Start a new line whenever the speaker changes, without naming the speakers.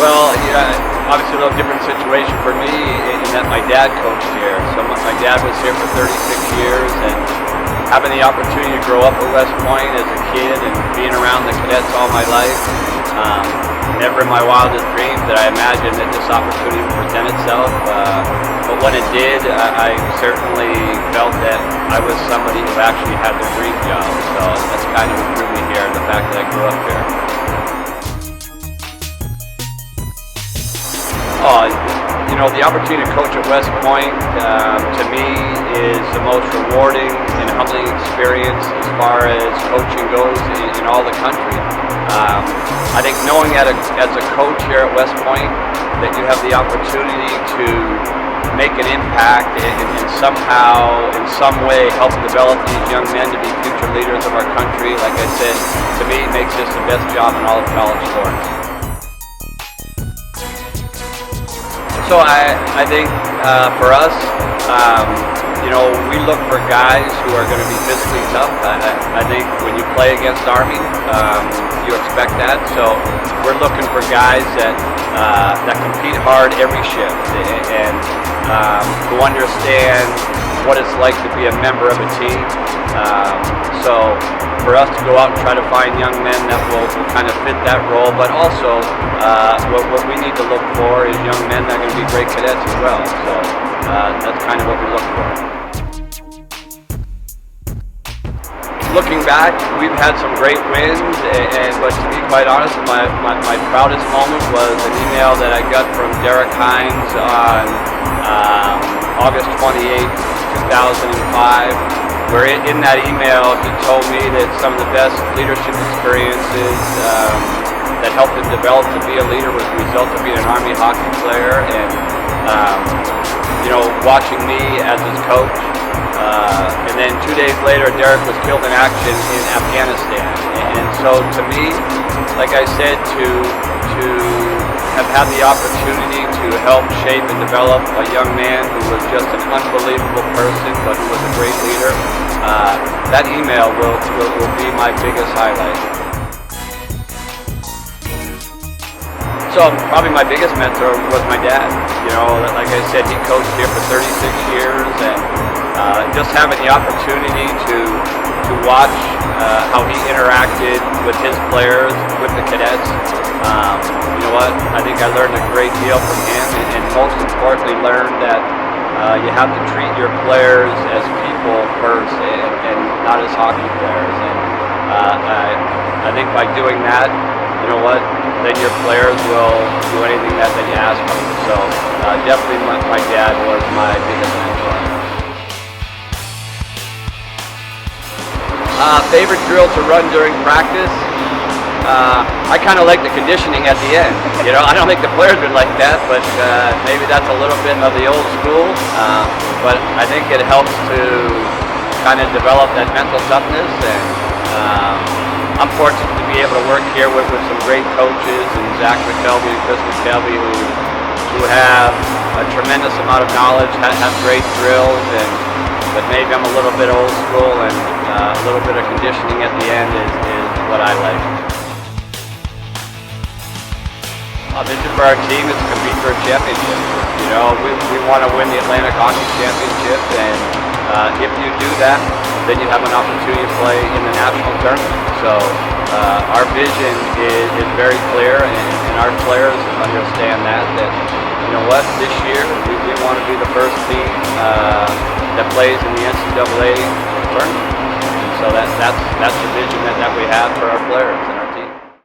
Well, yeah, obviously a little different situation for me in that my dad coached here. So my dad was here for 36 years, and having the opportunity to grow up at West Point as a kid and being around the cadets all my life, never in my wildest dreams did I imagine that this opportunity would present itself. But when it did, I certainly felt that I was somebody who actually had the dream job. So that's kind of what drew me here, the fact that I grew up here. The opportunity to coach at West Point, to me, is the most rewarding and humbling experience as far as coaching goes in all the country. I think knowing as a coach here at West Point that you have the opportunity to make an impact and somehow, in some way, help develop these young men to be future leaders of our country, like I said, to me, it makes this the best job in all of college sports. So I think for us, we look for guys who are going to be physically tough. I think when you play against Army, you expect that. So we're looking for guys that compete hard every shift and who understand what it's like to be a member of a team. So for us to go out and try to find young men that will kind of fit that role, but also what we need to look for is young men that are going to be great cadets as well. So that's kind of what we look for. Looking back, we've had some great wins, but to be quite honest, my proudest moment was an email that I got from Derek Hines on August 28, 2005. Where in that email, he told me that some of the best leadership experiences that helped him develop to be a leader was the result of being an Army hockey player and, watching me as his coach. And then 2 days later, Derek was killed in action in Afghanistan. And so to me, like I said, to have had the opportunity to help shape and develop a young man who was just an unbelievable person, but who was a great leader, that email will be my biggest highlight. So probably my biggest mentor was my dad. Like I said, he coached here for 36 years, and just having the opportunity to watch how he interacted with his players, with the cadets. I think I learned a great deal from him, and most importantly learned that you have to treat your players as people first and not as hockey players. And I think by doing that, then your players will do anything that you ask them. So definitely my dad was my biggest mentor. Favorite drill to run during practice? I kind of like the conditioning at the end. I don't think the players would like that, but maybe that's a little bit of the old school. But I think it helps to kind of develop that mental toughness. And I'm fortunate to be able to work here with some great coaches, and Zach McKelvey and Chris McKelvey, who have a tremendous amount of knowledge, have great drills, but maybe I'm a little bit old school, and a little bit of conditioning at the end is what I like. Our vision for our team is to compete for a championship. We want to win the Atlantic Hockey Championship, and if you do that, then you have an opportunity to play in the national tournament. So our vision is very clear, and our players understand that this year we want to be the first team that plays in the NCAA tournament. And so that's the vision that we have for our players.